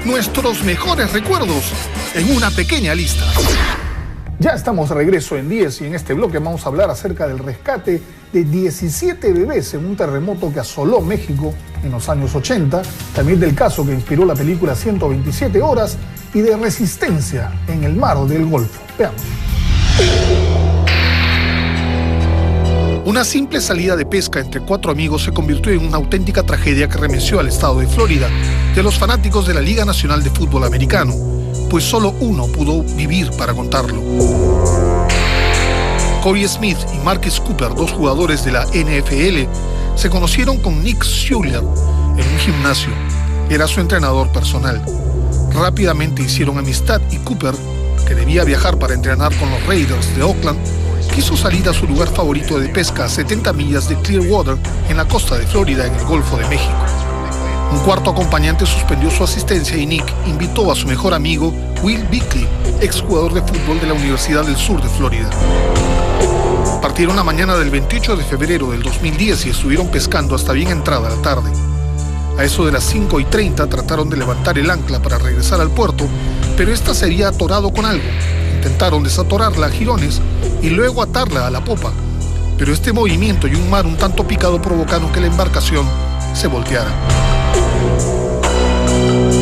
nuestros mejores recuerdos en una pequeña lista. Ya estamos de regreso en 10 y en este bloque vamos a hablar acerca del rescate de 17 bebés en un terremoto que asoló México en los años 80, también del caso que inspiró la película 127 horas y de resistencia en el mar del Golfo. Veamos. Una simple salida de pesca entre 4 amigos se convirtió en una auténtica tragedia que remeció al estado de Florida de los fanáticos de la Liga Nacional de Fútbol Americano, pues solo uno pudo vivir para contarlo. Corey Smith y Marcus Cooper, 2 jugadores de la NFL, se conocieron con Nick Schuler en un gimnasio. Era su entrenador personal. Rápidamente hicieron amistad y Cooper, que debía viajar para entrenar con los Raiders de Oakland, quiso salir a su lugar favorito de pesca a 70 millas de Clearwater, en la costa de Florida, en el Golfo de México. Un cuarto acompañante suspendió su asistencia y Nick invitó a su mejor amigo, Will Bickley, exjugador de fútbol de la Universidad del Sur de Florida. Partieron la mañana del 28 de febrero del 2010 y estuvieron pescando hasta bien entrada la tarde. A eso de las 5:30 trataron de levantar el ancla para regresar al puerto, pero esta se había atorado con algo. Intentaron desatorarla a jirones y luego atarla a la popa, pero este movimiento y un mar un tanto picado provocaron que la embarcación se volteara.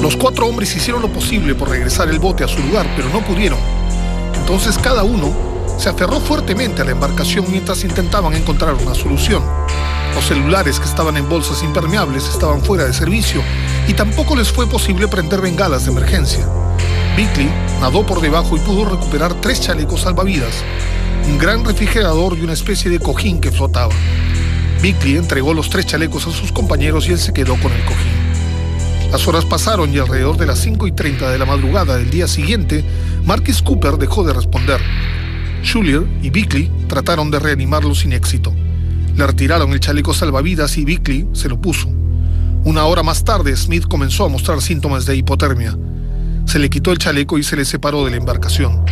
Los 4 hombres hicieron lo posible por regresar el bote a su lugar, pero no pudieron. Entonces cada uno se aferró fuertemente a la embarcación mientras intentaban encontrar una solución. Los celulares que estaban en bolsas impermeables estaban fuera de servicio y tampoco les fue posible prender bengalas de emergencia. Bickley nadó por debajo y pudo recuperar 3 chalecos salvavidas, un gran refrigerador y una especie de cojín que flotaba. Bickley entregó los 3 chalecos a sus compañeros y él se quedó con el cojín. Las horas pasaron y alrededor de las 5:30 de la madrugada del día siguiente, Marcus Cooper dejó de responder. Schuler y Bickley trataron de reanimarlo sin éxito. Le retiraron el chaleco salvavidas y Bickley se lo puso. Una hora más tarde, Smith comenzó a mostrar síntomas de hipotermia. Se le quitó el chaleco y se le separó de la embarcación.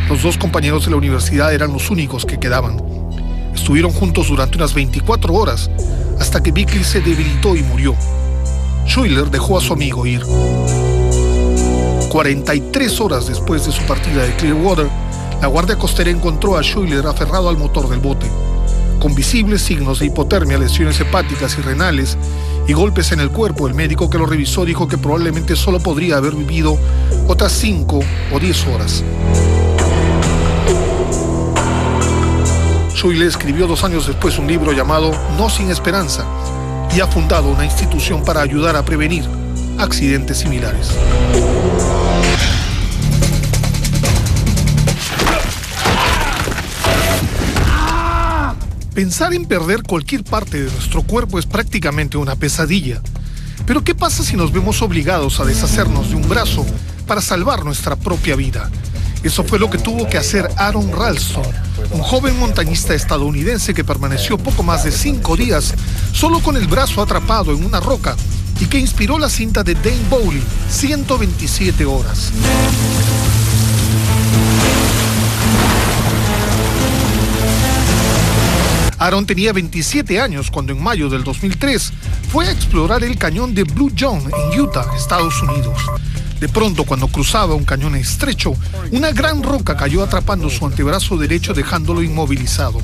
Los 2 compañeros de la universidad eran los únicos que quedaban. Estuvieron juntos durante unas 24 horas, hasta que Bickley se debilitó y murió. Schuler dejó a su amigo ir. 43 horas después de su partida de Clearwater, la Guardia Costera encontró a Schuler aferrado al motor del bote, con visibles signos de hipotermia, lesiones hepáticas y renales y golpes en el cuerpo. El médico que lo revisó dijo que probablemente solo podría haber vivido otras 5 o 10 horas. Schuler escribió 2 años después un libro llamado No sin esperanza y ha fundado una institución para ayudar a prevenir accidentes similares. Pensar en perder cualquier parte de nuestro cuerpo es prácticamente una pesadilla. Pero ¿qué pasa si nos vemos obligados a deshacernos de un brazo para salvar nuestra propia vida? Eso fue lo que tuvo que hacer Aaron Ralston, un joven montañista estadounidense que permaneció poco más de 5 días solo con el brazo atrapado en una roca y que inspiró la cinta de Dane Bowling, 127 horas. Aaron tenía 27 años cuando en mayo del 2003 fue a explorar el cañón de Blue John en Utah, Estados Unidos. De pronto, cuando cruzaba un cañón estrecho, una gran roca cayó atrapando su antebrazo derecho, dejándolo inmovilizado.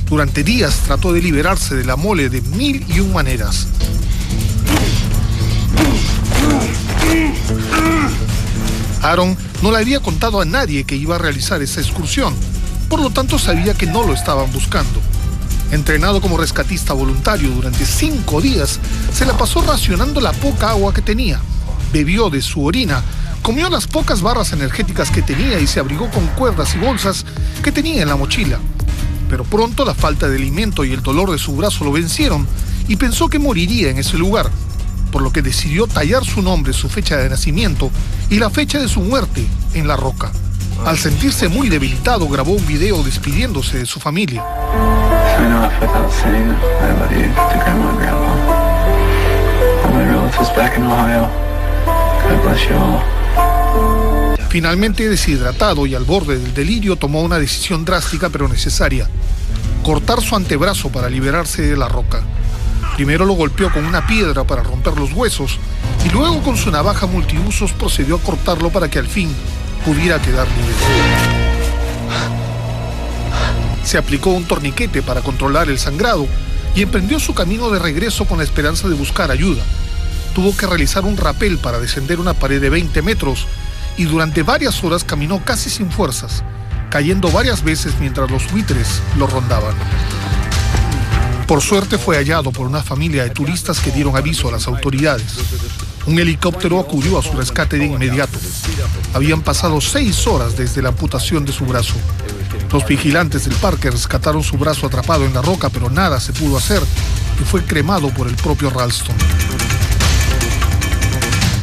Durante días trató de liberarse de la mole de 1001 maneras. Aaron no le había contado a nadie que iba a realizar esa excursión, por lo tanto sabía que no lo estaban buscando. Entrenado como rescatista voluntario durante 5 días, se la pasó racionando la poca agua que tenía. Bebió de su orina, comió las pocas barras energéticas que tenía y se abrigó con cuerdas y bolsas que tenía en la mochila. Pero pronto la falta de alimento y el dolor de su brazo lo vencieron y pensó que moriría en ese lugar, por lo que decidió tallar su nombre, su fecha de nacimiento y la fecha de su muerte en la roca. Al sentirse muy debilitado, grabó un video despidiéndose de su familia. Finalmente, deshidratado y al borde del delirio, tomó una decisión drástica pero necesaria: cortar su antebrazo para liberarse de la roca. Primero lo golpeó con una piedra para romper los huesos y luego con su navaja multiusos procedió a cortarlo para que al fin pudiera quedar libre. Se aplicó un torniquete para controlar el sangrado y emprendió su camino de regreso con la esperanza de buscar ayuda. Tuvo que realizar un rapel para descender una pared de 20 metros y durante varias horas caminó casi sin fuerzas, cayendo varias veces mientras los buitres lo rondaban. Por suerte fue hallado por una familia de turistas que dieron aviso a las autoridades. Un helicóptero acudió a su rescate de inmediato. Habían pasado 6 horas desde la amputación de su brazo. Los vigilantes del parque rescataron su brazo atrapado en la roca, pero nada se pudo hacer y fue cremado por el propio Ralston.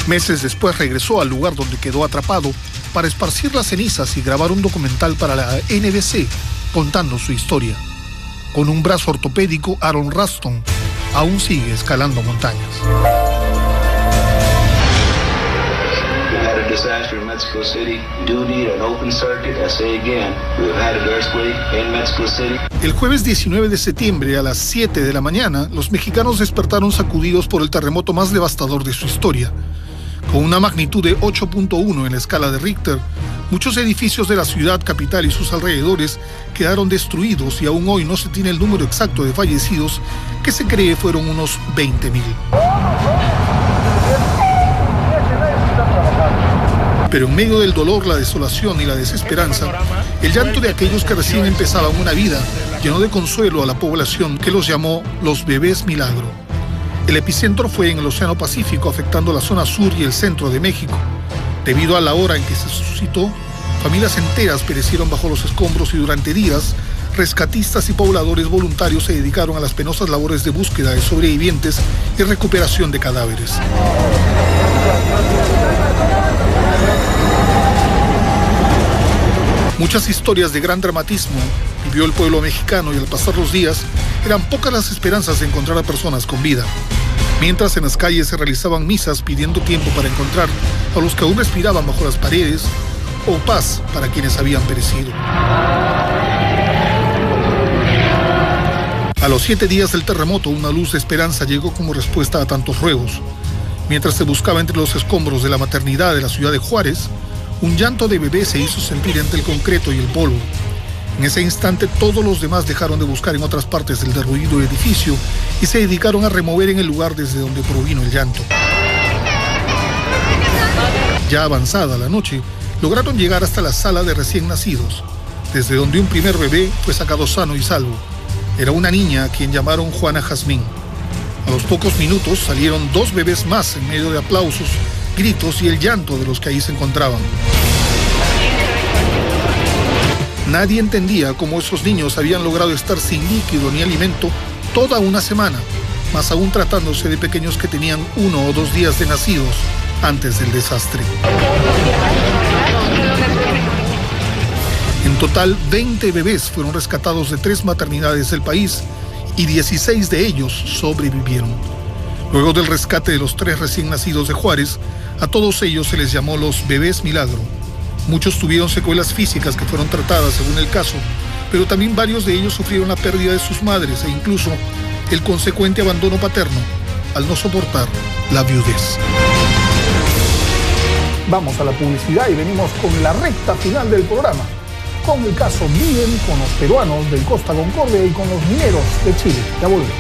Meses después regresó al lugar donde quedó atrapado para esparcir las cenizas y grabar un documental para la NBC contando su historia. Con un brazo ortopédico, Aaron Ralston aún sigue escalando montañas. Disaster in Mexico City due to an open circuit. I say again, we've had an earthquake in Mexico City. El jueves 19 de septiembre a las 7 de la mañana, los mexicanos despertaron sacudidos por el terremoto más devastador de su historia. Con una magnitud de 8.1 en la escala de Richter, muchos edificios de la ciudad capital y sus alrededores quedaron destruidos y aún hoy no se tiene el número exacto de fallecidos, que se cree fueron unos 20,000. Pero en medio del dolor, la desolación y la desesperanza, el llanto de aquellos que recién empezaban una vida llenó de consuelo a la población, que los llamó los bebés milagro. El epicentro fue en el Océano Pacífico, afectando la zona sur y el centro de México. Debido a la hora en que se suscitó, familias enteras perecieron bajo los escombros y durante días, rescatistas y pobladores voluntarios se dedicaron a las penosas labores de búsqueda de sobrevivientes y recuperación de cadáveres. Muchas historias de gran dramatismo vivió el pueblo mexicano y al pasar los días eran pocas las esperanzas de encontrar a personas con vida. Mientras en las calles se realizaban misas pidiendo tiempo para encontrar a los que aún respiraban bajo las paredes o paz para quienes habían perecido. A los 7 días del terremoto, una luz de esperanza llegó como respuesta a tantos ruegos. Mientras se buscaba entre los escombros de la maternidad de la ciudad de Juárez, un llanto de bebé se hizo sentir entre el concreto y el polvo. En ese instante todos los demás dejaron de buscar en otras partes del derruido edificio y se dedicaron a remover en el lugar desde donde provino el llanto. Ya avanzada la noche, lograron llegar hasta la sala de recién nacidos, desde donde un primer bebé fue sacado sano y salvo. Era una niña a quien llamaron Juana Jazmín. A los pocos minutos salieron 2 bebés más en medio de aplausos, gritos y el llanto de los que ahí se encontraban. Nadie entendía cómo esos niños habían logrado estar sin líquido ni alimento toda una semana, más aún tratándose de pequeños que tenían 1 o 2 días de nacidos antes del desastre. En total, 20 bebés fueron rescatados de 3 maternidades del país y 16 de ellos sobrevivieron. Luego del rescate de los 3 recién nacidos de Juárez, a todos ellos se les llamó los bebés milagro. Muchos tuvieron secuelas físicas que fueron tratadas según el caso, pero también varios de ellos sufrieron la pérdida de sus madres e incluso el consecuente abandono paterno al no soportar la viudez. Vamos a la publicidad y venimos con la recta final del programa, con el caso Viven, con los peruanos del Costa Concordia y con los mineros de Chile. Ya volvemos.